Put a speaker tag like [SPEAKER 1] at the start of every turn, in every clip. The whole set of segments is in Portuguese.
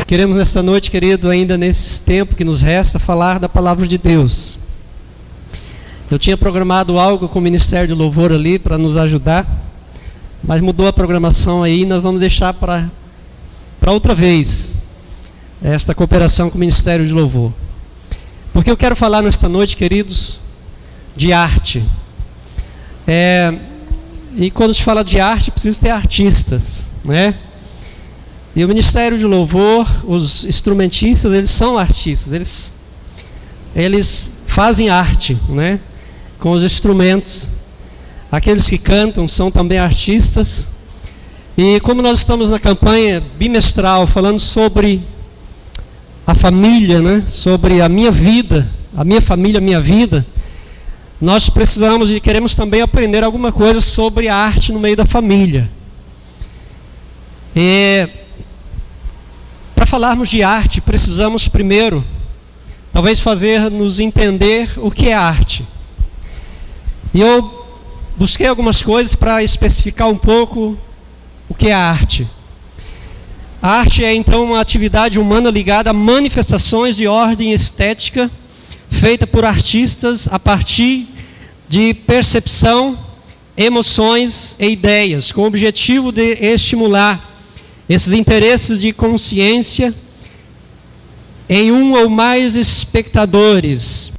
[SPEAKER 1] Queremos nesta noite, querido, ainda nesse tempo que nos resta, falar da palavra de Deus. Eu tinha programado algo com o Ministério de Louvor ali para nos ajudar, mas mudou a programação aí e nós vamos deixar para outra vez esta cooperação com o Ministério de Louvor. Porque eu quero falar nesta noite, queridos, de arte. E quando se fala de arte, precisa ter artistas, né? E o Ministério de Louvor, os instrumentistas, eles são artistas, eles fazem arte, né? Com os instrumentos. Aqueles que cantam são também artistas. E como nós estamos na campanha bimestral, falando sobre a família, né? Sobre a minha vida, a minha família, a minha vida, nós precisamos e queremos também aprender alguma coisa sobre a arte no meio da família. Para falarmos de arte, precisamos primeiro, talvez fazer-nos entender o que é arte. E eu busquei algumas coisas para especificar um pouco o que é arte. A arte é então uma atividade humana ligada a manifestações de ordem estética, feita por artistas a partir de percepção, emoções e ideias, com o objetivo de estimular esses interesses de consciência em um ou mais espectadores.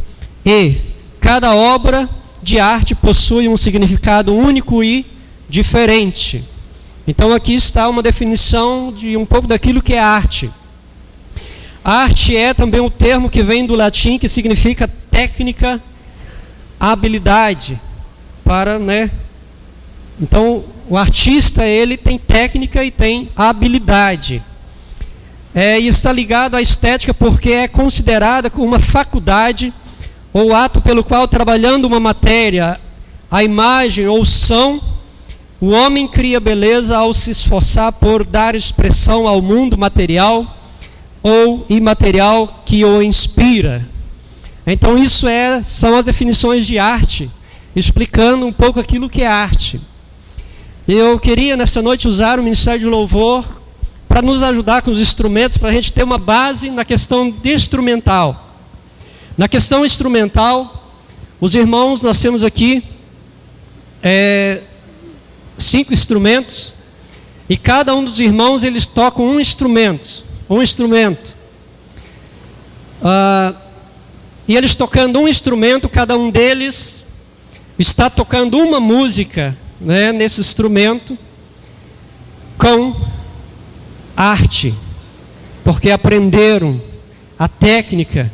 [SPEAKER 1] E cada obra de arte possui um significado único e diferente. Então aqui está uma definição de um pouco daquilo que é arte. A arte é também um termo que vem do latim, que significa técnica, habilidade. Então o artista, ele tem técnica e tem habilidade. E está ligado à estética porque é considerada como uma faculdade ou ato pelo qual, trabalhando uma matéria, a imagem ou som, o homem cria beleza ao se esforçar por dar expressão ao mundo material ou imaterial que o inspira. Então isso são as definições de arte, explicando um pouco aquilo que é arte. Eu queria nessa noite usar o Ministério de Louvor para nos ajudar com os instrumentos, para a gente ter uma base na questão de instrumental. Na questão instrumental, os irmãos, nós temos aqui 5 instrumentos, e cada um dos irmãos, eles tocam um instrumento. E eles tocando um instrumento, cada um deles está tocando uma música, né, nesse instrumento, com arte, porque aprenderam a técnica.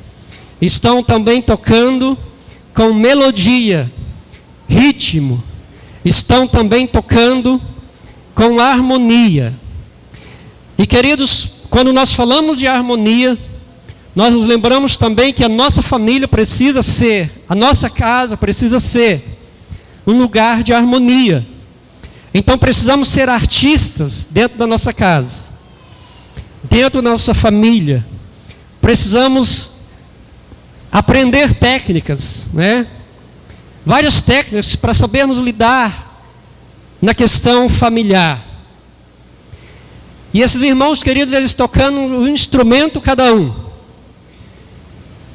[SPEAKER 1] Estão também tocando com melodia, ritmo. Estão também tocando com harmonia. E queridos, quando nós falamos de harmonia, nós nos lembramos também que a nossa família precisa ser, a nossa casa precisa ser um lugar de harmonia. Então precisamos ser artistas dentro da nossa casa, dentro da nossa família. Precisamos aprender técnicas, né? Várias técnicas para sabermos lidar na questão familiar. E esses irmãos queridos, eles tocando um instrumento cada um.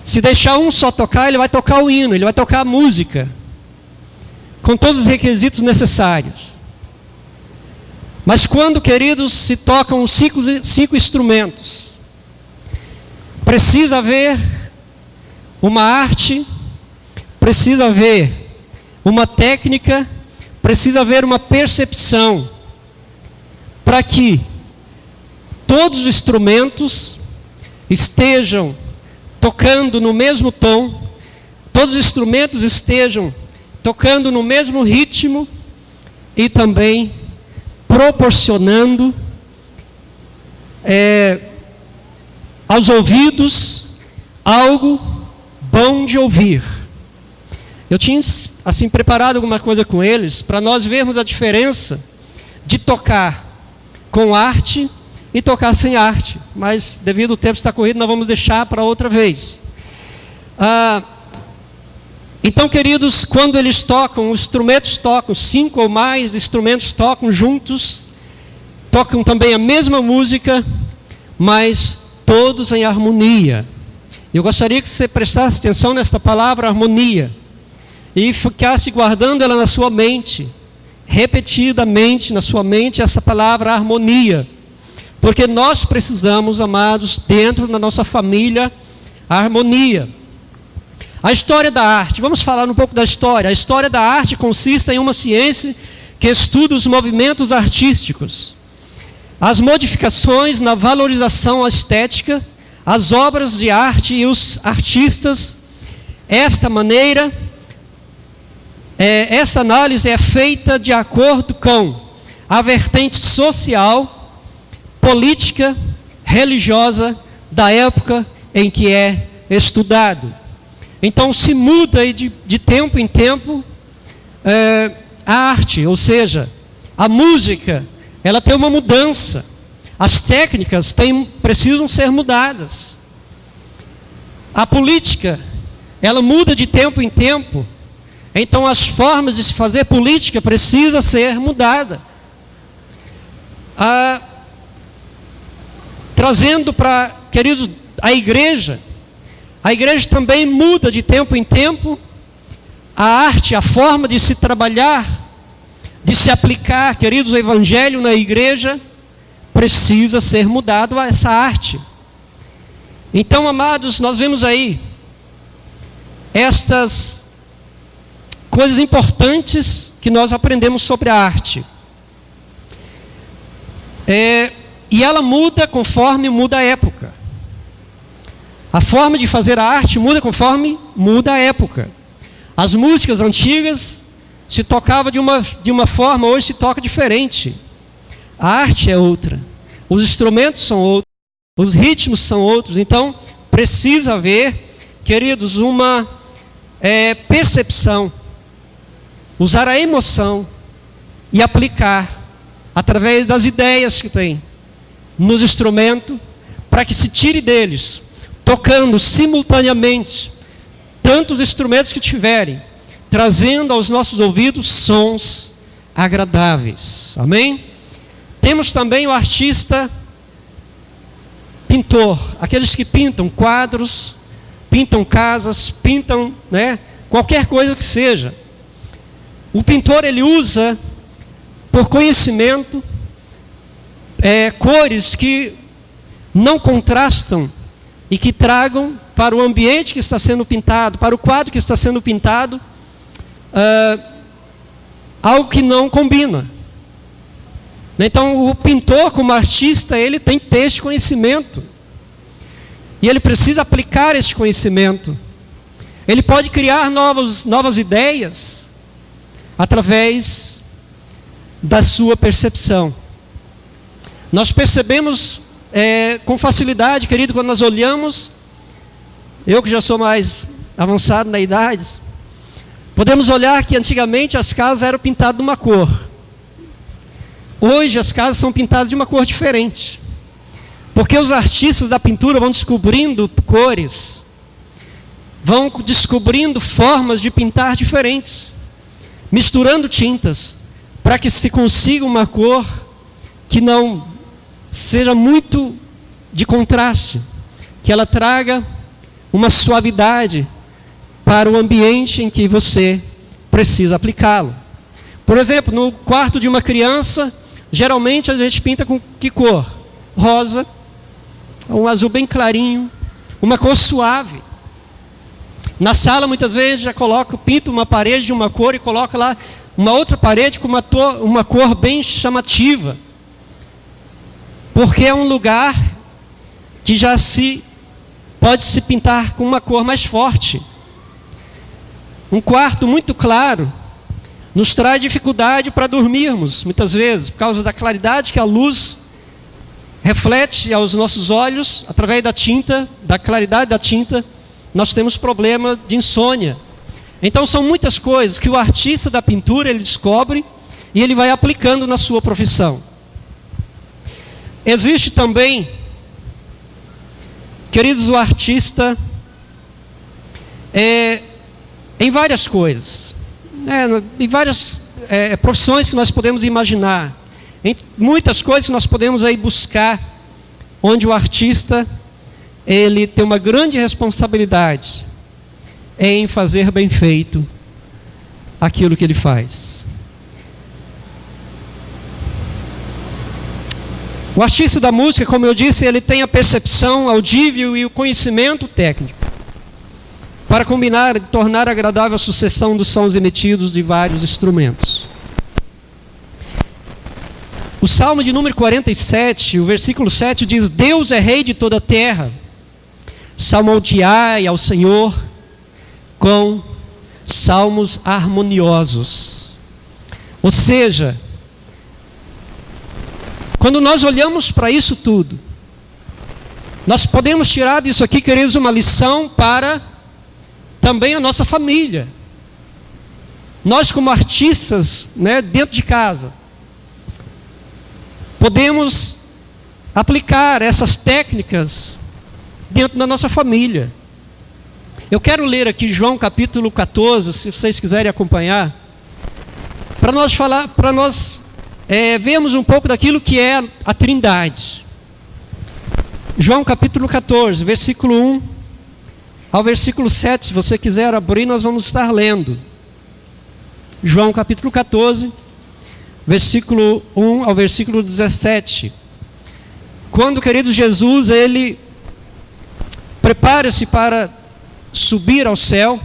[SPEAKER 1] Se deixar um só tocar, ele vai tocar o hino, ele vai tocar a música, com todos os requisitos necessários. Mas quando, queridos, se tocam cinco instrumentos, precisa haver uma arte, precisa haver uma técnica, precisa haver uma percepção, para que todos os instrumentos estejam tocando no mesmo tom, todos os instrumentos estejam tocando no mesmo ritmo e também proporcionando aos ouvidos algo bom de ouvir. Eu tinha assim preparado alguma coisa com eles para nós vermos a diferença de tocar com arte e tocar sem arte. Mas, devido ao tempo estar corrido, nós vamos deixar para outra vez. Então, queridos, quando eles tocam, os instrumentos tocam, 5 ou mais instrumentos tocam juntos, tocam também a mesma música, mas todos em harmonia. Eu gostaria que você prestasse atenção nesta palavra harmonia e ficasse guardando ela na sua mente, repetidamente na sua mente essa palavra harmonia, porque nós precisamos, amados, dentro da nossa família, a harmonia. A história da arte, vamos falar um pouco da história. A história da arte consiste em uma ciência que estuda os movimentos artísticos, as modificações na valorização estética, as obras de arte e os artistas. Essa análise é feita de acordo com a vertente social, política, religiosa da época em que é estudado. Então se muda de tempo em tempo a arte, ou seja, a música, ela tem uma mudança. As técnicas precisam ser mudadas. A política, ela muda de tempo em tempo. Então as formas de se fazer política precisam ser mudadas. Trazendo para, queridos, a igreja também muda de tempo em tempo. A arte, a forma de se trabalhar, de se aplicar, queridos, o evangelho na igreja precisa ser mudado a essa arte. Então, amados, nós vemos aí estas coisas importantes que nós aprendemos sobre a arte. E ela muda conforme muda a época. A forma de fazer a arte muda conforme muda a época. As músicas antigas se tocavam de uma forma, hoje se toca diferente. A arte é outra. Os instrumentos são outros. Os ritmos são outros. Então, precisa haver, queridos, uma percepção. Usar a emoção e aplicar através das ideias que tem nos instrumentos, para que se tire deles, tocando simultaneamente tantos instrumentos que tiverem, trazendo aos nossos ouvidos sons agradáveis. Amém? Temos também o artista pintor, aqueles que pintam quadros, pintam casas, pintam, qualquer coisa que seja. O pintor, ele usa, por conhecimento, cores que não contrastam e que tragam para o ambiente que está sendo pintado, para o quadro que está sendo pintado, algo que não combina. Então, o pintor, como artista, ele tem que ter esse conhecimento. E ele precisa aplicar esse conhecimento. Ele pode criar novas ideias através da sua percepção. Nós percebemos com facilidade, querido, quando nós olhamos, eu que já sou mais avançado na idade, podemos olhar que antigamente as casas eram pintadas de uma cor. Hoje as casas são pintadas de uma cor diferente. Porque os artistas da pintura vão descobrindo cores, vão descobrindo formas de pintar diferentes, misturando tintas, para que se consiga uma cor que não seja muito de contraste, que ela traga uma suavidade para o ambiente em que você precisa aplicá-lo. Por exemplo, no quarto de uma criança, geralmente a gente pinta com que cor? Rosa, um azul bem clarinho, uma cor suave. Na sala, muitas vezes, já pinta uma parede de uma cor e coloca lá uma outra parede com uma cor bem chamativa. Porque é um lugar que já pode se pintar com uma cor mais forte. Um quarto muito claro nos traz dificuldade para dormirmos, muitas vezes, por causa da claridade que a luz reflete aos nossos olhos, através da tinta, da claridade da tinta, nós temos problema de insônia. Então são muitas coisas que o artista da pintura, ele descobre, e ele vai aplicando na sua profissão. Existe também, queridos, o artista em várias coisas, em várias profissões que nós podemos imaginar, em muitas coisas que nós podemos aí buscar, onde o artista ele tem uma grande responsabilidade em fazer bem feito aquilo que ele faz. O artista da música, como eu disse, ele tem a percepção audível e o conhecimento técnico para combinar e tornar agradável a sucessão dos sons emitidos de vários instrumentos. O Salmo de número 47, o versículo 7 diz: Deus é rei de toda a terra, salmodiai ao Senhor com salmos harmoniosos. Ou seja, quando nós olhamos para isso tudo, nós podemos tirar disso aqui, queridos, uma lição para também a nossa família. Nós, como artistas, dentro de casa, podemos aplicar essas técnicas dentro da nossa família. Eu quero ler aqui João capítulo 14, se vocês quiserem acompanhar, para nós vermos um pouco daquilo que é a Trindade. João capítulo 14, versículo 1 ao versículo 7, se você quiser abrir, nós vamos estar lendo. João capítulo 14, versículo 1 ao versículo 17. Quando, querido, Jesus, ele prepara-se para subir ao céu,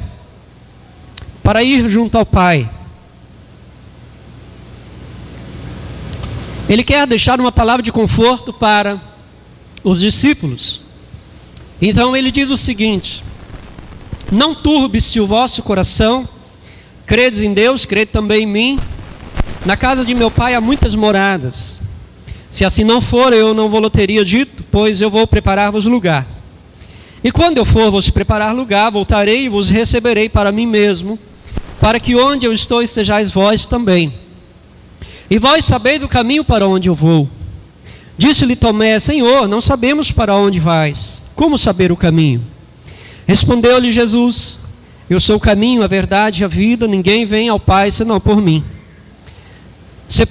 [SPEAKER 1] para ir junto ao Pai. Ele quer deixar uma palavra de conforto para os discípulos. Então ele diz o seguinte: não turbe-se o vosso coração, credes em Deus, crede também em mim. Na casa de meu Pai há muitas moradas. Se assim não for, eu não vou teria dito, pois eu vou preparar-vos lugar. E quando eu for vos preparar lugar, voltarei e vos receberei para mim mesmo, para que onde eu estou estejais vós também. E vós sabeis do caminho para onde eu vou. Disse-lhe Tomé: Senhor, não sabemos para onde vais. Como saber o caminho? Respondeu-lhe Jesus: eu sou o caminho, a verdade e a vida. Ninguém vem ao Pai senão por mim. Se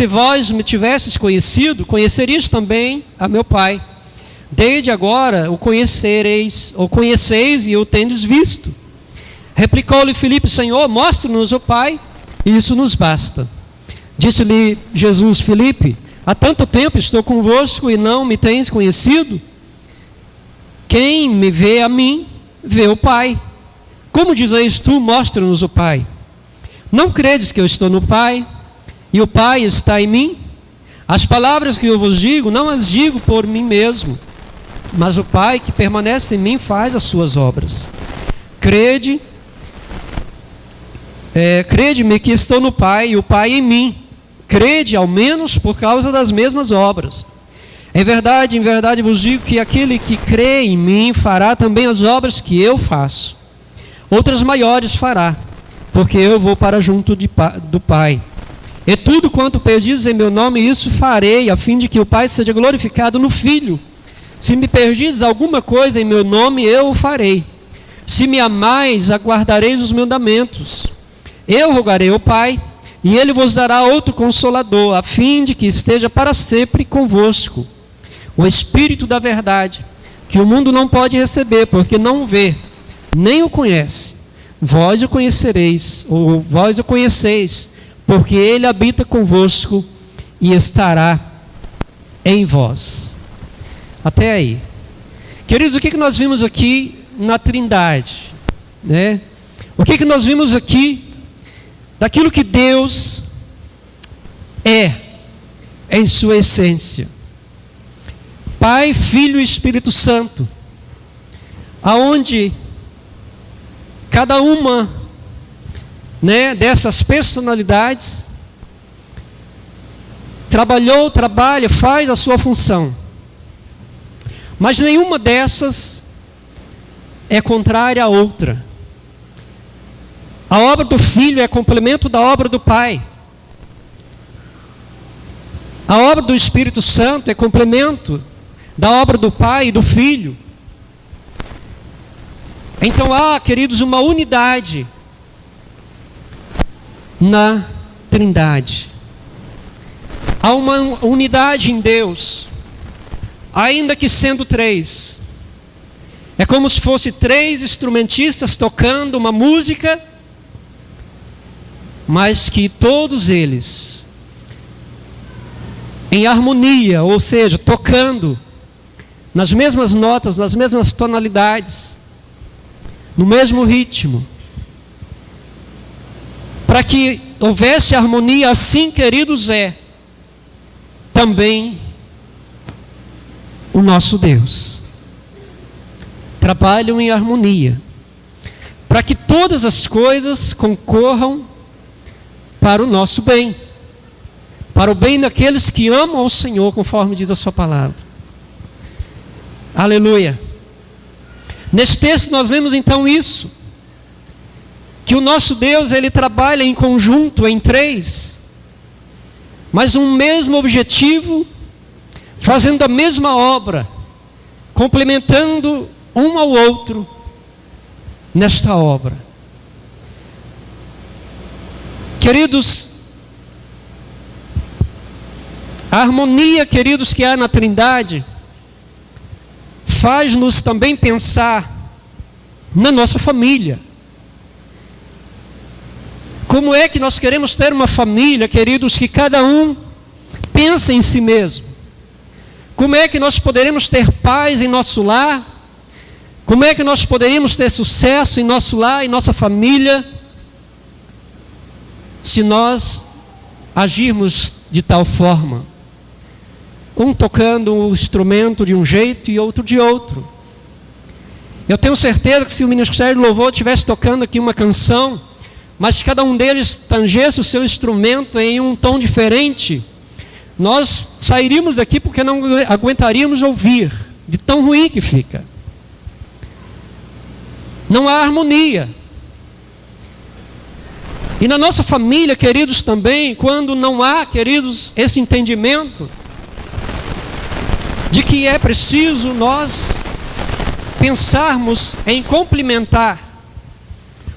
[SPEAKER 1] vós me tivesses conhecido, conheceríeis também a meu Pai. Desde agora o conheceis e o tendes visto. Replicou-lhe Filipe: Senhor, mostra-nos o Pai, e isso nos basta. Disse-lhe Jesus: Filipe, há tanto tempo estou convosco e não me tens conhecido? Quem me vê a mim, vê o Pai. Como dizeis tu, mostra-nos o Pai? Não credes que eu estou no Pai, e o Pai está em mim? As palavras que eu vos digo, não as digo por mim mesmo, mas o Pai que permanece em mim faz as suas obras. Crede-me que estou no Pai e o Pai em mim. Crede ao menos por causa das mesmas obras. Em verdade vos digo que aquele que crê em mim fará também as obras que eu faço. Outras maiores fará, porque eu vou para junto do Pai. E tudo quanto pedis em meu nome, isso farei, a fim de que o Pai seja glorificado no Filho. Se me pedis alguma coisa em meu nome, eu o farei. Se me amais, aguardareis os meus mandamentos. Eu rogarei ao Pai, e Ele vos dará outro Consolador, a fim de que esteja para sempre convosco. O Espírito da verdade, que o mundo não pode receber, porque não o vê, nem o conhece. Vós o conhecereis, ou vós o conheceis, porque Ele habita convosco e estará em vós. Até aí. Queridos, o que nós vimos aqui na Trindade? O que nós vimos aqui daquilo que Deus é em sua essência? Pai, Filho e Espírito Santo, aonde cada uma dessas personalidades trabalha, faz a sua função. Mas nenhuma dessas é contrária à outra. A obra do Filho é complemento da obra do Pai. A obra do Espírito Santo é complemento da obra do Pai e do Filho. Então há, queridos, uma unidade na Trindade. Há uma unidade em Deus, ainda que sendo três. É como se fosse três instrumentistas tocando uma música, mas que todos eles, em harmonia, ou seja, tocando nas mesmas notas, nas mesmas tonalidades, no mesmo ritmo, para que houvesse harmonia. Assim, queridos, é também o nosso Deus. Trabalham em harmonia, para que todas as coisas concorram para o nosso bem, para o bem daqueles que amam ao Senhor, conforme diz a sua palavra. Aleluia. Nesse texto nós vemos então isso, que o nosso Deus, ele trabalha em conjunto, em três, mas um mesmo objetivo, fazendo a mesma obra, complementando um ao outro nesta obra. Queridos, a harmonia, queridos, que há na Trindade, faz-nos também pensar na nossa família. Como é que nós queremos ter uma família, queridos, que cada um pensa em si mesmo? Como é que nós poderemos ter paz em nosso lar? Como é que nós poderíamos ter sucesso em nosso lar, em nossa família, se nós agirmos de tal forma? Um tocando um instrumento de um jeito e outro de outro. Eu tenho certeza que se o Ministério do Louvor estivesse tocando aqui uma canção, mas cada um deles tangesse o seu instrumento em um tom diferente, nós sairíamos daqui porque não aguentaríamos ouvir, de tão ruim que fica. Não há harmonia. E na nossa família, queridos, também, quando não há, queridos, esse entendimento de que é preciso nós pensarmos em complementar,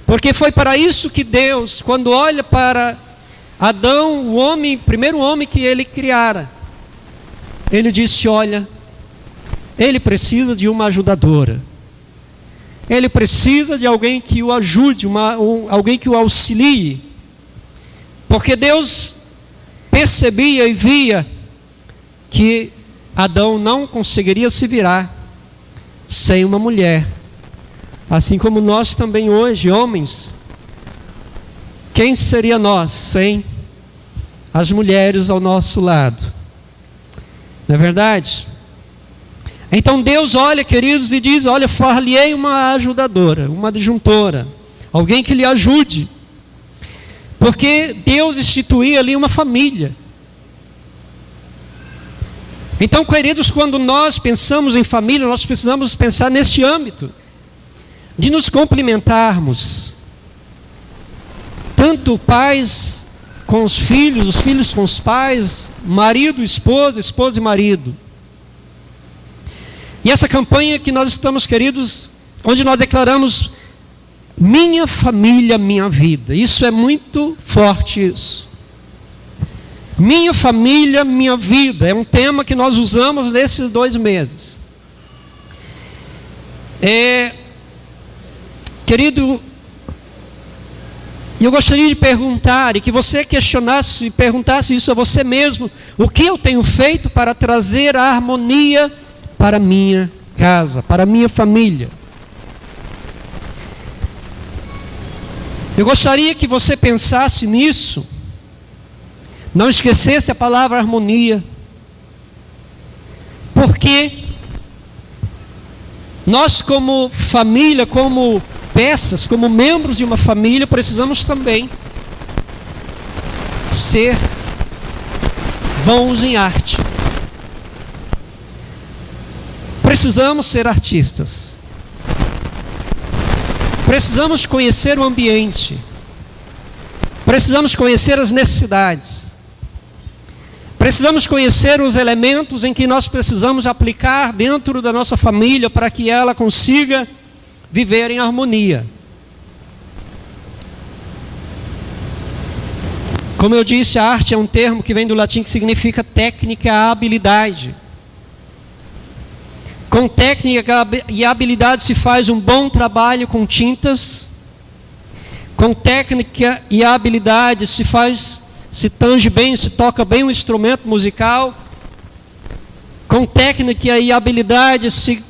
[SPEAKER 1] porque foi para isso que Deus, quando olha para Adão, o homem, primeiro homem que ele criara, ele disse: olha, ele precisa de uma ajudadora, ele precisa de alguém que o ajude, alguém que o auxilie, porque Deus percebia e via que Adão não conseguiria se virar sem uma mulher. Assim como nós também hoje, homens, quem seria nós sem as mulheres ao nosso lado? Não é verdade? Então Deus olha, queridos, e diz: olha, far-lhe-ei uma ajudadora, uma adjuntora, alguém que lhe ajude. Porque Deus instituía ali uma família. Então, queridos, quando nós pensamos em família, nós precisamos pensar neste âmbito, de nos complementarmos, tanto pais com os filhos com os pais, marido, esposa e marido. E essa campanha que nós estamos, queridos, onde nós declaramos: minha família, minha vida. Isso é muito forte, isso. Minha família, minha vida. É um tema que nós usamos nesses 2 meses. Querido, eu gostaria de perguntar, e que você questionasse e perguntasse isso a você mesmo: o que eu tenho feito para trazer a harmonia para a minha casa, para a minha família? Eu gostaria que você pensasse nisso, não esquecesse a palavra harmonia, porque nós, como família, como peças, como membros de uma família, precisamos também ser bons em arte. Precisamos ser artistas. Precisamos conhecer o ambiente. Precisamos conhecer as necessidades. Precisamos conhecer os elementos em que nós precisamos aplicar dentro da nossa família para que ela consiga viver em harmonia. Como eu disse, a arte é um termo que vem do latim que significa técnica, habilidade. Com técnica e habilidade se faz um bom trabalho com tintas. Com técnica e habilidade se tange bem, se toca bem um instrumento musical. Com técnica e habilidade se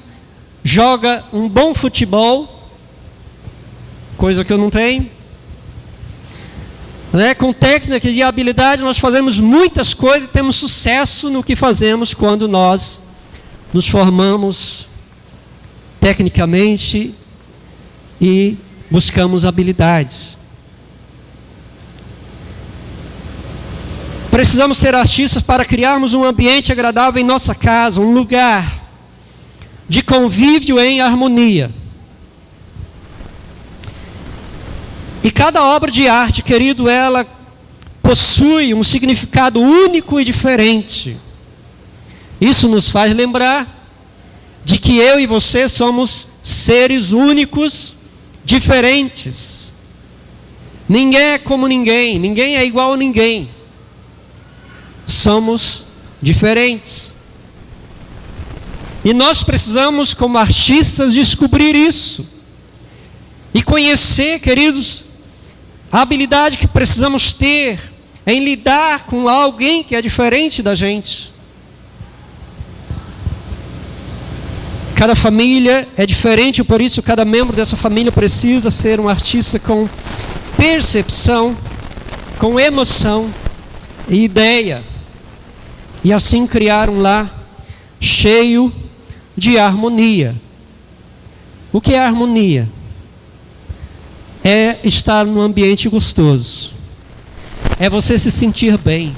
[SPEAKER 1] joga um bom futebol, coisa que eu não tenho. Com técnica e habilidade nós fazemos muitas coisas e temos sucesso no que fazemos quando nós nos formamos tecnicamente e buscamos habilidades. Precisamos ser artistas para criarmos um ambiente agradável em nossa casa, um lugar de convívio em harmonia. E cada obra de arte, querido, ela possui um significado único e diferente. Isso nos faz lembrar de que eu e você somos seres únicos, diferentes. Ninguém é como ninguém, ninguém é igual a ninguém. Somos diferentes. E nós precisamos, como artistas, descobrir isso. E conhecer, queridos, a habilidade que precisamos ter em lidar com alguém que é diferente da gente. Cada família é diferente, por isso cada membro dessa família precisa ser um artista com percepção, com emoção e ideia. E assim criar um lar cheio de harmonia. O que é harmonia? É estar num ambiente gostoso. É você se sentir bem.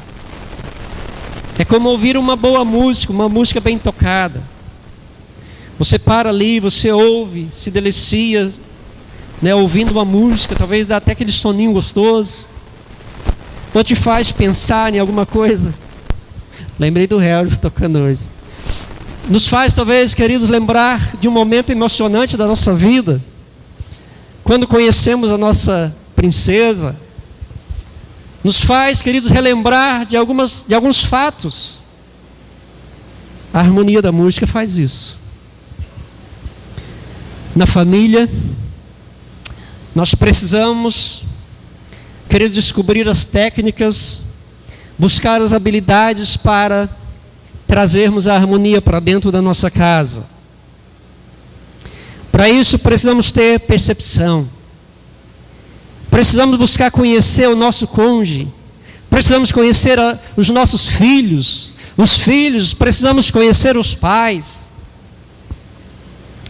[SPEAKER 1] É como ouvir uma boa música, uma música bem tocada. Você para ali, você ouve, se delicia, ouvindo uma música, talvez dá até aquele soninho gostoso. Ou te faz pensar em alguma coisa. Lembrei do Harris tocando hoje. Nos faz, talvez, queridos, lembrar de um momento emocionante da nossa vida. Quando conhecemos a nossa princesa. Nos faz, queridos, relembrar de alguns fatos. A harmonia da música faz isso. Na família, nós precisamos, queridos, descobrir as técnicas, buscar as habilidades para trazermos a harmonia para dentro da nossa casa. Para isso precisamos ter percepção. Precisamos buscar conhecer o nosso cônjuge. Precisamos conhecer os nossos filhos. Os filhos, precisamos conhecer os pais.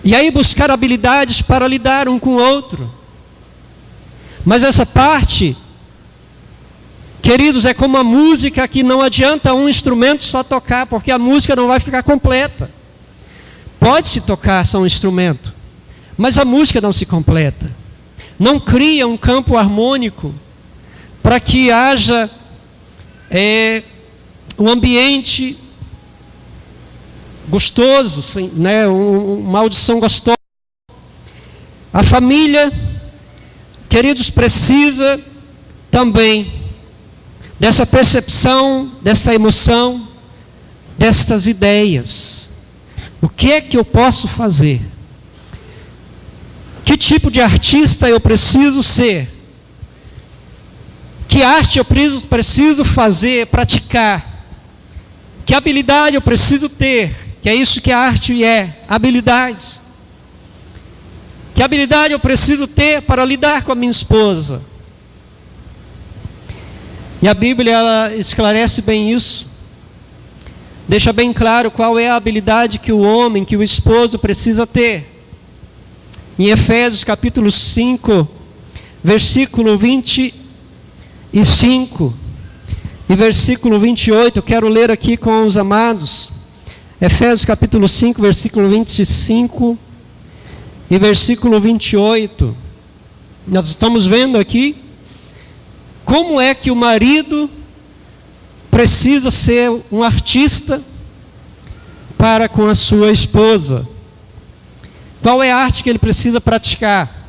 [SPEAKER 1] E aí buscar habilidades para lidar um com o outro. Mas essa parte, queridos, é como a música que não adianta um instrumento só tocar, porque a música não vai ficar completa. Pode-se tocar só um instrumento, mas a música não se completa. Não cria um campo harmônico para que haja um ambiente gostoso, uma audição gostosa. A família, queridos, precisa também dessa percepção, dessa emoção, destas ideias. O que é que eu posso fazer? Que tipo de artista eu preciso ser? Que arte eu preciso fazer, praticar? Que habilidade eu preciso ter? Que é isso que a arte é, habilidades. Que habilidade eu preciso ter para lidar com a minha esposa? E a Bíblia, ela esclarece bem isso. Deixa bem claro qual é a habilidade que o homem, que o esposo precisa ter. Em Efésios capítulo 5, versículo 25 e versículo 28, eu quero ler aqui com os amados. Efésios capítulo 5, versículo 25 e versículo 28. Nós estamos vendo aqui como é que o marido precisa ser um artista para com a sua esposa. Qual é a arte que ele precisa praticar?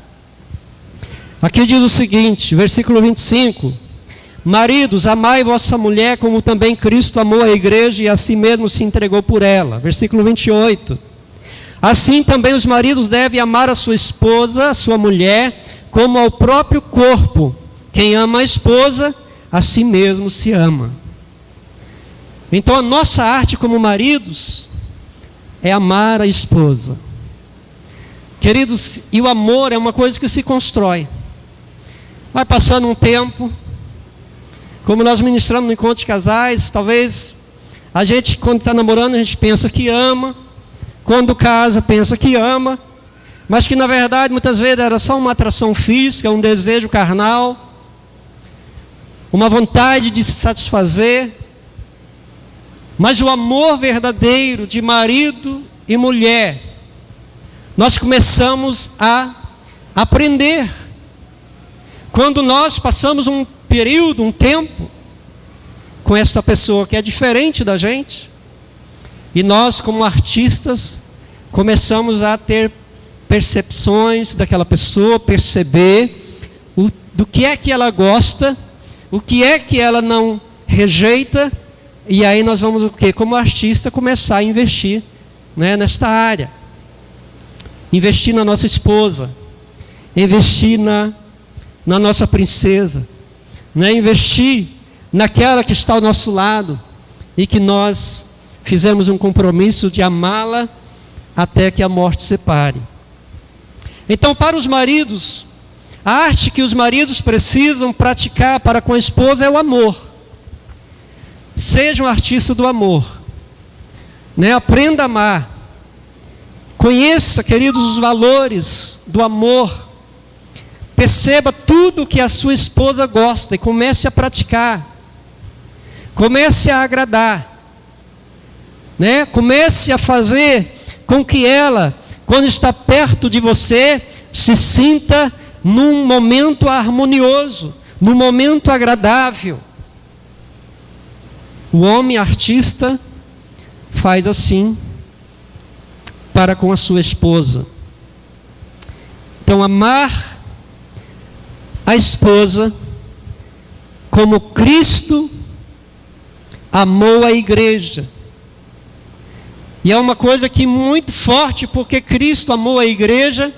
[SPEAKER 1] Aqui diz o seguinte, versículo 25: maridos, amai vossa mulher como também Cristo amou a igreja e a si mesmo se entregou por ela. Versículo 28: assim também os maridos devem amar a sua esposa, a sua mulher, como ao próprio corpo. Quem ama a esposa, a si mesmo se ama. Então a nossa arte como maridos é amar a esposa. Queridos, e o amor é uma coisa que se constrói. Vai passando um tempo, como nós ministramos no encontro de casais, talvez a gente, quando está namorando, a gente pensa que ama, quando casa, pensa que ama, mas que na verdade muitas vezes era só uma atração física, um desejo carnal, uma vontade de se satisfazer. Mas o amor verdadeiro de marido e mulher, nós começamos a aprender quando nós passamos um período, um tempo com essa pessoa que é diferente da gente, e nós como artistas começamos a ter percepções daquela pessoa, perceber do que é que ela gosta, o que é que ela não rejeita, e aí nós vamos o quê? Como artista começar a investir, né, nesta área. Investir na nossa esposa, investir na nossa princesa, né? Investir naquela que está ao nosso lado e que nós fizemos um compromisso de amá-la até que a morte separe. Então, para os maridos, a arte que os maridos precisam praticar para com a esposa é o amor. Seja um artista do amor, né? Aprenda a amar. Conheça, queridos, os valores do amor. Perceba tudo que a sua esposa gosta e comece a praticar. Comece a agradar, né? Comece a fazer com que ela, quando está perto de você, se sinta num momento harmonioso, num momento agradável. O homem artista faz assim para com a sua esposa. Então, amar a esposa como Cristo amou a igreja. E é uma coisa que muito forte, porque Cristo amou a igreja,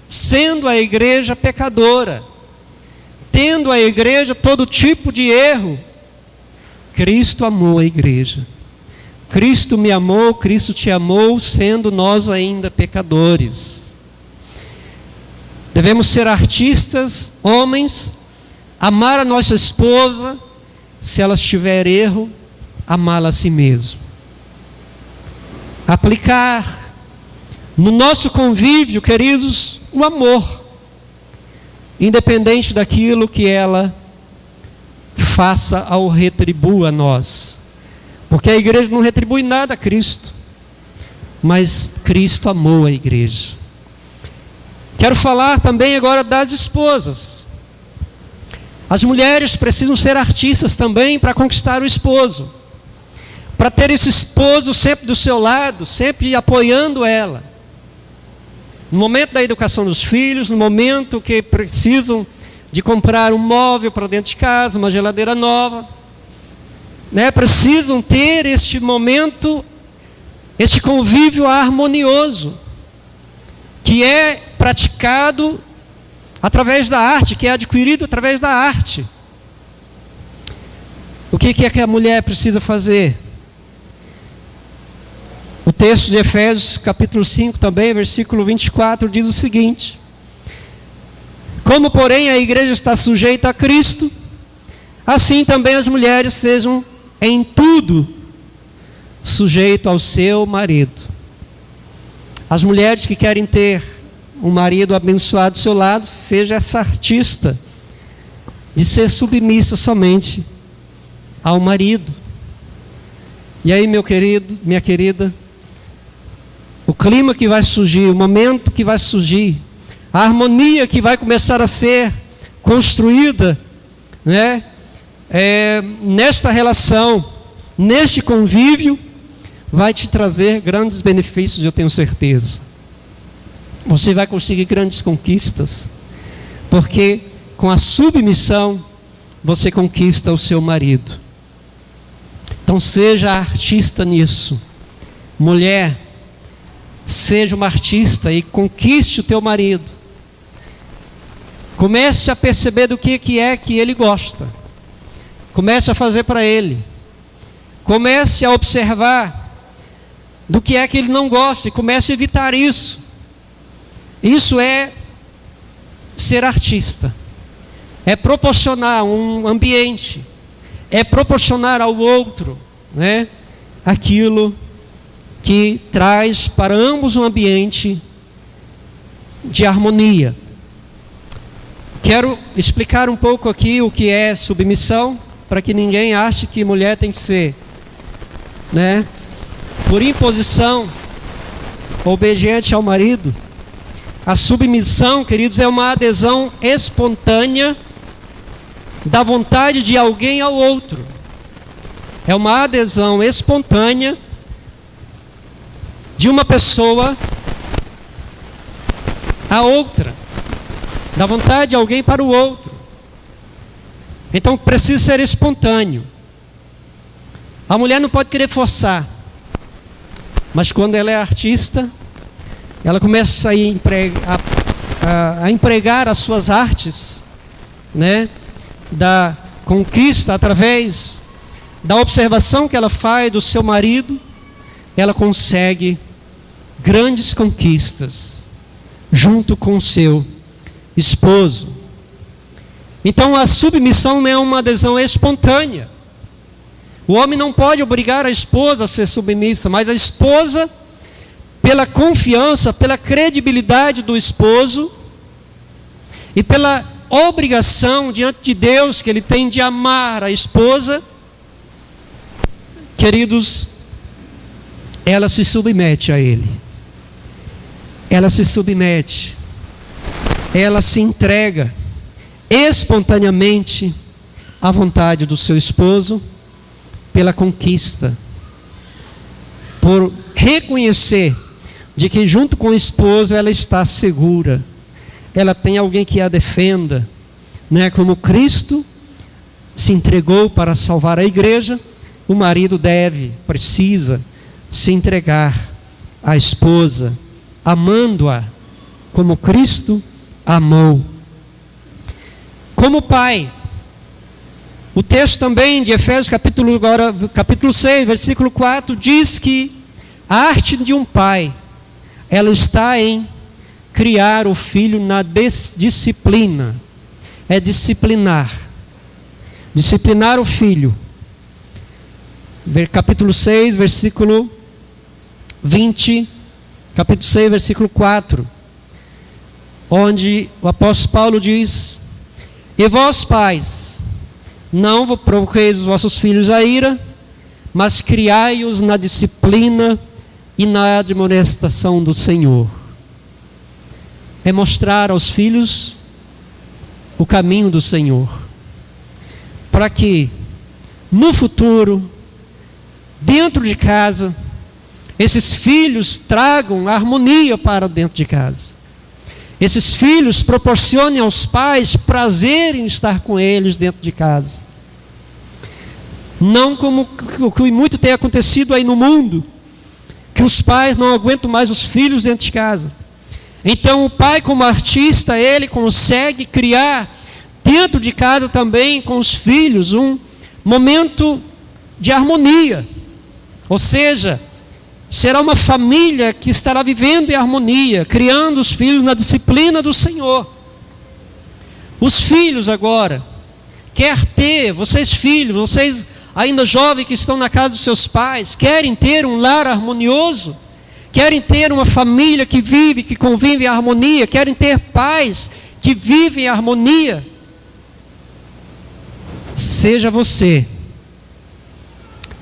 [SPEAKER 1] sendo a igreja pecadora, tendo a igreja todo tipo de erro. Cristo amou a igreja. Cristo me amou, Cristo te amou, sendo nós ainda pecadores. Devemos ser artistas, homens, amar a nossa esposa, se ela estiver erro, amá-la a si mesmo. Aplicar no nosso convívio, queridos, o amor, independente daquilo que ela faça ou retribua a nós. Porque a igreja não retribui nada a Cristo, mas Cristo amou a igreja. Quero falar também agora das esposas. As mulheres precisam ser artistas também para conquistar o esposo, para ter esse esposo sempre do seu lado, sempre apoiando ela. No momento da educação dos filhos, no momento que precisam de comprar um móvel para dentro de casa, uma geladeira nova, né? Precisam ter este momento, este convívio harmonioso, que é praticado através da arte, que é adquirido através da arte. O que é que a mulher precisa fazer? O texto de Efésios, capítulo 5 também, versículo 24, diz o seguinte: como porém a igreja está sujeita a Cristo, assim também as mulheres sejam em tudo sujeito ao seu marido. As mulheres que querem ter um marido abençoado ao seu lado, seja essa artista de ser submissa somente ao marido. E aí, meu querido, minha querida, o clima que vai surgir, o momento que vai surgir, a harmonia que vai começar a ser construída né? Nesta relação, neste convívio, vai te trazer grandes benefícios, eu tenho certeza. Você vai conseguir grandes conquistas, porque com a submissão você conquista o seu marido. Então seja artista nisso. Mulher, seja uma artista e conquiste o teu marido. Comece a perceber do que é que ele gosta. Comece a fazer para ele. Comece a observar do que é que ele não gosta e comece a evitar isso. Isso é ser artista. É proporcionar um ambiente. É proporcionar ao outro, né, aquilo que traz para ambos um ambiente de harmonia. Quero explicar um pouco aqui o que é submissão, para que ninguém ache que mulher tem que ser, né, por imposição, obediente ao marido. A submissão, queridos, é uma adesão espontânea da vontade de alguém ao outro. É uma adesão espontânea de uma pessoa a outra, da vontade de alguém para o outro. Então precisa ser espontâneo. A mulher não pode querer forçar, mas quando ela é artista, ela começa a empregar as suas artes, né, da conquista através da observação que ela faz do seu marido. Ela consegue grandes conquistas junto com o seu esposo. Então a submissão não é uma adesão espontânea. O homem não pode obrigar a esposa a ser submissa, mas a esposa, pela confiança, pela credibilidade do esposo e pela obrigação diante de Deus que ele tem de amar a esposa, queridos, ela se submete a ele. Ela se submete. Ela se entrega espontaneamente à vontade do seu esposo, pela conquista, por reconhecer de que junto com o esposo ela está segura, ela tem alguém que a defenda, né? Como Cristo se entregou para salvar a igreja, o marido precisa se entregar à esposa, amando-a como Cristo amou. Como pai, o texto também de Efésios capítulo 6, versículo 4, diz que a arte de um pai, ela está em criar o filho na disciplina. É disciplinar o filho. Capítulo 6, versículo 20, capítulo 6, versículo 4, onde o apóstolo Paulo diz: e vós pais, não provoqueis os vossos filhos a ira, mas criai-os na disciplina e na admoestação do Senhor. É mostrar aos filhos o caminho do Senhor, para que no futuro, dentro de casa, esses filhos tragam harmonia para dentro de casa. Esses filhos proporcionem aos pais prazer em estar com eles dentro de casa. Não como o que muito tem acontecido aí no mundo, que os pais não aguentam mais os filhos dentro de casa. Então o pai, como artista, ele consegue criar dentro de casa também com os filhos um momento de harmonia. Ou seja, será uma família que estará vivendo em harmonia, criando os filhos na disciplina do Senhor. Os filhos agora, vocês filhos, vocês ainda jovens que estão na casa dos seus pais, querem ter um lar harmonioso, querem ter uma família que vive, que convive em harmonia, querem ter pais que vivem em harmonia. Seja você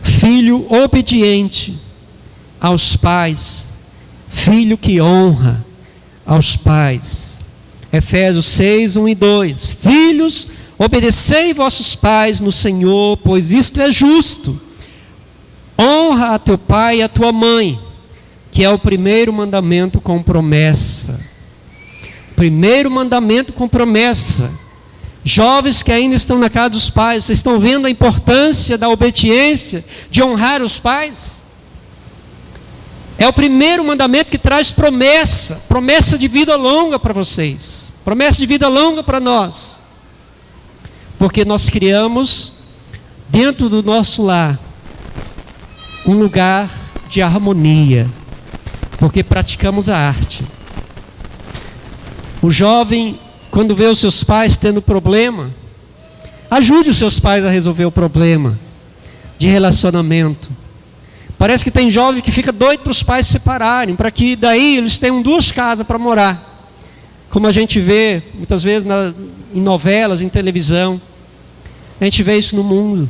[SPEAKER 1] filho obediente aos pais, filho que honra aos pais. Efésios 6, 1 e 2. Filhos, obedecei vossos pais no Senhor, pois isto é justo. Honra a teu pai e a tua mãe, que é o primeiro mandamento com promessa. Primeiro mandamento com promessa. Jovens que ainda estão na casa dos pais, vocês estão vendo a importância da obediência, de honrar os pais? É o primeiro mandamento que traz promessa, promessa de vida longa para vocês, promessa de vida longa para nós, porque nós criamos dentro do nosso lar um lugar de harmonia, porque praticamos a arte. O jovem, quando vê os seus pais tendo problema, ajude os seus pais a resolver o problema de relacionamento. Parece que tem jovem que fica doido para os pais se separarem, para que daí eles tenham 2 casas para morar. Como a gente vê muitas vezes em novelas, em televisão. A gente vê isso no mundo.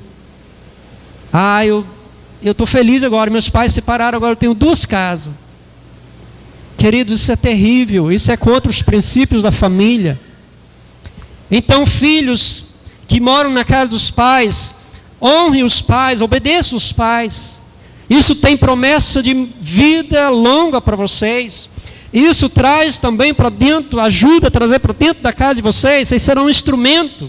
[SPEAKER 1] Eu estou feliz agora, meus pais se separaram, agora eu tenho 2 casas. Queridos, isso é terrível, isso é contra os princípios da família. Então, filhos que moram na casa dos pais, honrem os pais, obedeçam os pais. Isso tem promessa de vida longa para vocês. Isso traz também para dentro, ajuda a trazer para dentro da casa de vocês. Vocês serão um instrumento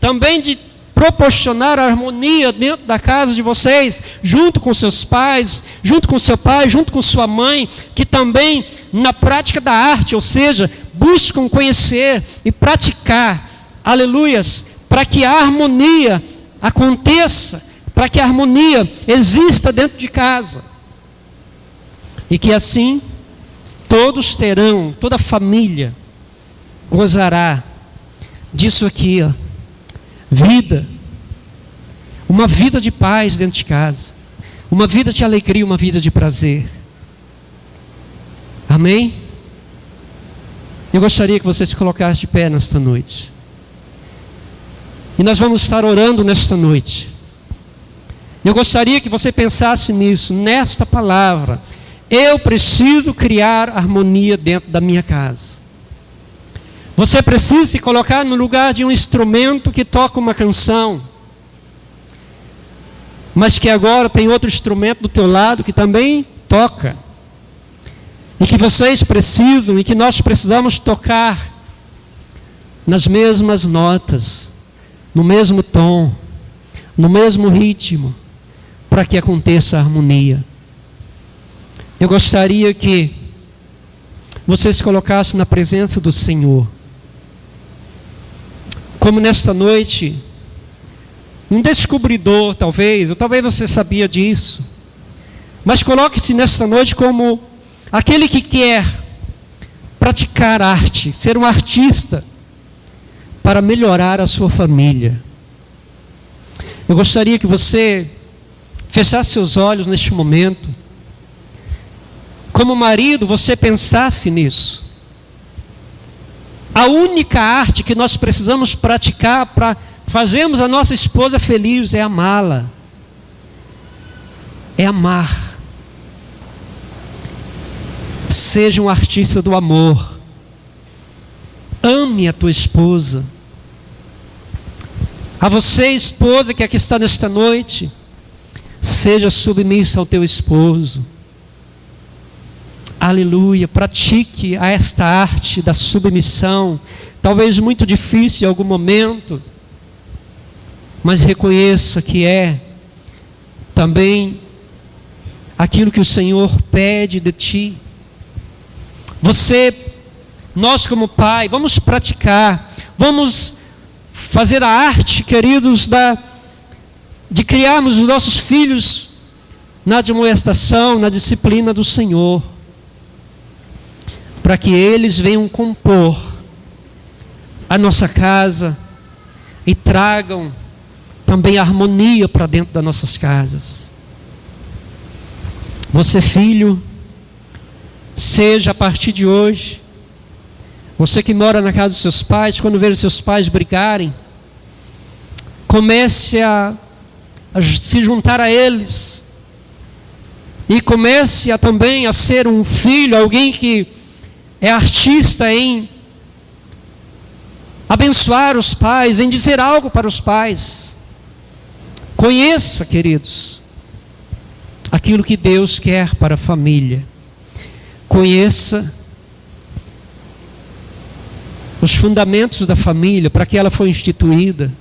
[SPEAKER 1] também de proporcionar harmonia dentro da casa de vocês, junto com seus pais, junto com seu pai, junto com sua mãe, que também na prática da arte, ou seja, buscam conhecer e praticar, aleluias, para que a harmonia aconteça, para que a harmonia exista dentro de casa. E que assim, todos terão, toda a família gozará disso aqui, vida. Uma vida de paz dentro de casa. Uma vida de alegria, uma vida de prazer. Amém? Eu gostaria que você se colocasse de pé nesta noite. E nós vamos estar orando nesta noite. Eu gostaria que você pensasse nisso, nesta palavra. Eu preciso criar harmonia dentro da minha casa. Você precisa se colocar no lugar de um instrumento que toca uma canção, mas que agora tem outro instrumento do teu lado que também toca. E que vocês precisam, e que nós precisamos tocar nas mesmas notas, no mesmo tom, no mesmo ritmo, para que aconteça a harmonia. Eu gostaria que você se colocasse na presença do Senhor. Como nesta noite, um descobridor talvez, ou talvez você sabia disso, mas coloque-se nesta noite como aquele que quer praticar arte, ser um artista, para melhorar a sua família. Eu gostaria que você fechasse seus olhos neste momento. Como marido, você pensasse nisso. A única arte que nós precisamos praticar para fazermos a nossa esposa feliz é amá-la. É amar. Seja um artista do amor. Ame a tua esposa. A você, esposa, que aqui está nesta noite, seja submissa ao teu esposo. Aleluia, pratique esta arte da submissão, talvez muito difícil em algum momento, mas reconheça que é também aquilo que o Senhor pede de ti. Nós como pai, vamos praticar, vamos fazer a arte, queridos, de criarmos os nossos filhos na admoestação, na disciplina do Senhor, para que eles venham compor a nossa casa e tragam também harmonia para dentro das nossas casas. Você, filho, seja a partir de hoje, você que mora na casa dos seus pais, quando ver os seus pais brigarem, comece a se juntar a eles e comece também a ser um filho, alguém que é artista em abençoar os pais, em dizer algo para os pais. Conheça, queridos, aquilo que Deus quer para a família. Conheça os fundamentos da família, para que ela foi instituída.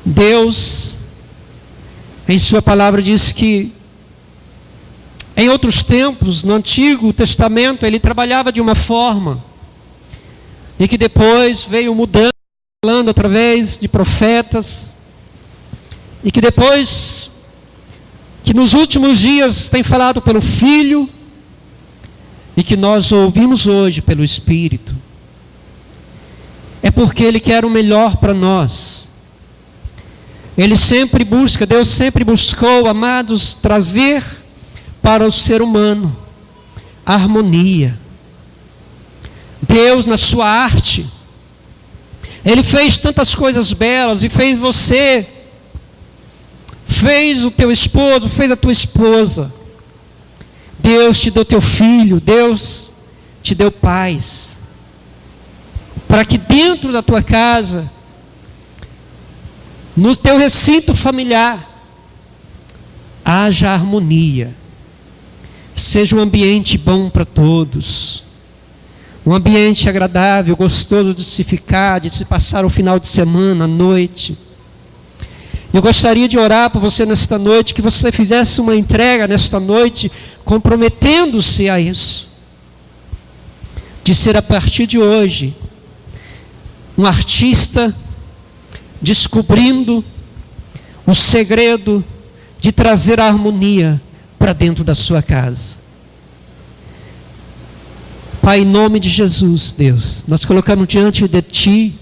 [SPEAKER 1] Deus, em sua palavra, diz que em outros tempos, no Antigo Testamento, ele trabalhava de uma forma, e que depois veio mudando, falando através de profetas, e que depois, que nos últimos dias tem falado pelo Filho, e que nós ouvimos hoje pelo Espírito. É porque Ele quer o melhor para nós. Ele sempre busca, Deus sempre buscou, amados, trazer para o ser humano a harmonia. Deus, na sua arte, Ele fez tantas coisas belas, e fez você, fez o teu esposo, fez a tua esposa. Deus te deu teu filho, Deus te deu paz, para que dentro da tua casa, no teu recinto familiar, haja harmonia, seja um ambiente bom para todos, um ambiente agradável, gostoso de se ficar, de se passar o final de semana, a noite. Eu gostaria de orar por você nesta noite, que você fizesse uma entrega nesta noite, comprometendo-se a isso, de ser a partir de hoje um artista descobrindo o segredo de trazer a harmonia para dentro da sua casa. Pai, em nome de Jesus, Deus, nós colocamos diante de Ti,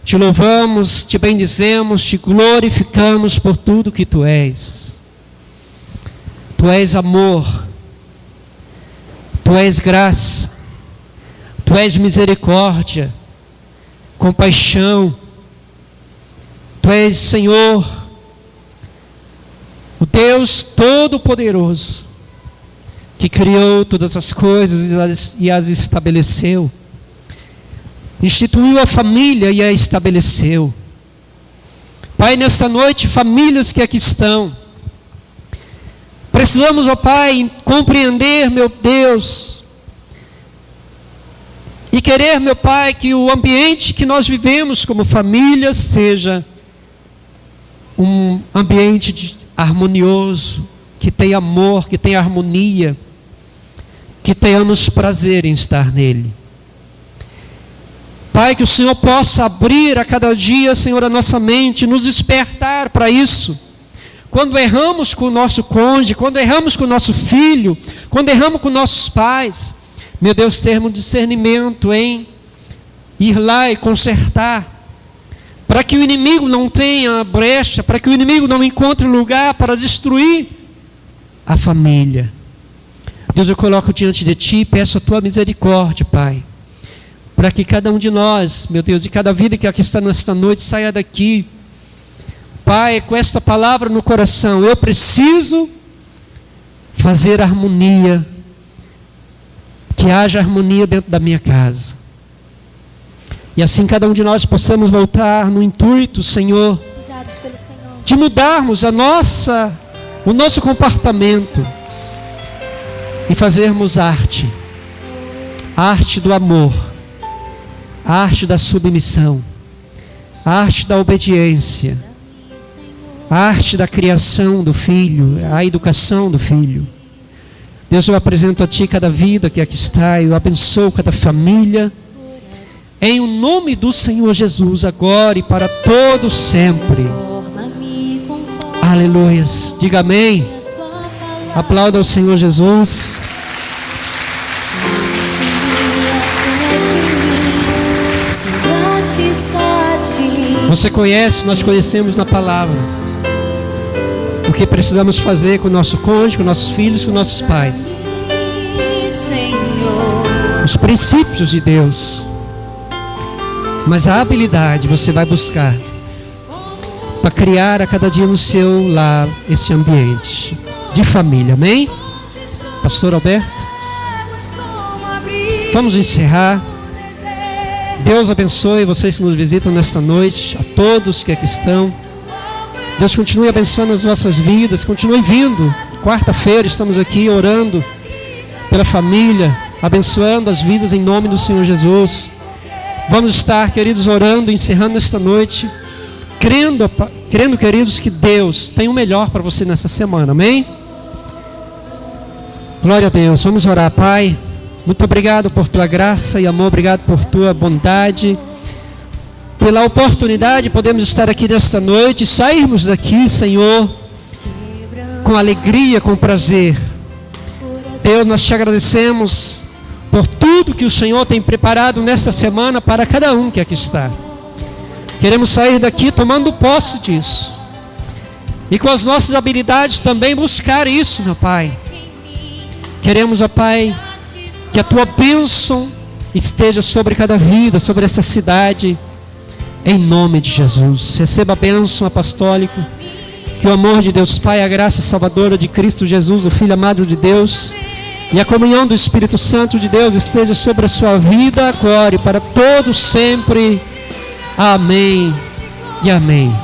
[SPEAKER 1] Te louvamos, Te bendizemos, Te glorificamos por tudo que Tu és. Tu és amor, Tu és graça, Tu és misericórdia, compaixão. Tu és, Senhor, o Deus Todo-Poderoso, que criou todas as coisas e as estabeleceu. Instituiu a família e a estabeleceu. Pai, nesta noite, famílias que aqui estão, precisamos, ó Pai, compreender, meu Deus, e querer, meu Pai, que o ambiente que nós vivemos como família seja um ambiente harmonioso, que tenha amor, que tenha harmonia, que tenhamos prazer em estar nele. Pai, que o Senhor possa abrir a cada dia, Senhor, a nossa mente, nos despertar para isso. Quando erramos com o nosso cônjuge, quando erramos com o nosso filho, quando erramos com nossos pais, meu Deus, termos discernimento em ir lá e consertar, para que o inimigo não tenha brecha, para que o inimigo não encontre lugar para destruir a família. Deus, eu coloco diante de Ti e peço a Tua misericórdia, Pai, para que cada um de nós, meu Deus, e cada vida que aqui está nesta noite, saia daqui, Pai, com esta palavra no coração: eu preciso fazer harmonia, que haja harmonia dentro da minha casa. E assim cada um de nós possamos voltar no intuito, Senhor, de mudarmos o nosso comportamento e fazermos arte, a arte do amor, a arte da submissão, a arte da obediência, a arte da criação do filho, a educação do filho. Deus, eu apresento a Ti cada vida que aqui está, eu abençoo cada família, em o nome do Senhor Jesus, agora e para todo sempre. Aleluias. Diga amém. Aplauda ao Senhor Jesus. Você conhece, nós conhecemos na palavra o que precisamos fazer com o nosso cônjuge, com nossos filhos, com nossos pais. Os princípios de Deus. Mas a habilidade você vai buscar para criar a cada dia no seu lar esse ambiente de família. Amém? Pastor Alberto, vamos encerrar. Deus abençoe vocês que nos visitam nesta noite, a todos que aqui estão. Deus continue abençoando as nossas vidas, continue vindo. Quarta-feira estamos aqui orando pela família, abençoando as vidas em nome do Senhor Jesus. Vamos estar, queridos, orando, encerrando esta noite, crendo, queridos, que Deus tem o melhor para você nessa semana, amém? Glória a Deus, vamos orar. Pai, muito obrigado por tua graça e amor, obrigado por tua bondade, pela oportunidade de podermos estar aqui nesta noite, sairmos daqui, Senhor, com alegria, com prazer. Deus, nós te agradecemos por tudo que o Senhor tem preparado nesta semana para cada um que aqui está. Queremos sair daqui tomando posse disso, e com as nossas habilidades também buscar isso, meu Pai. Queremos, ó Pai, que a tua bênção esteja sobre cada vida, sobre essa cidade, em nome de Jesus. Receba a bênção apostólica, que o amor de Deus Pai, a graça salvadora de Cristo Jesus, o Filho amado de Deus, e a comunhão do Espírito Santo de Deus esteja sobre a sua vida agora e para todos sempre. Amém e amém.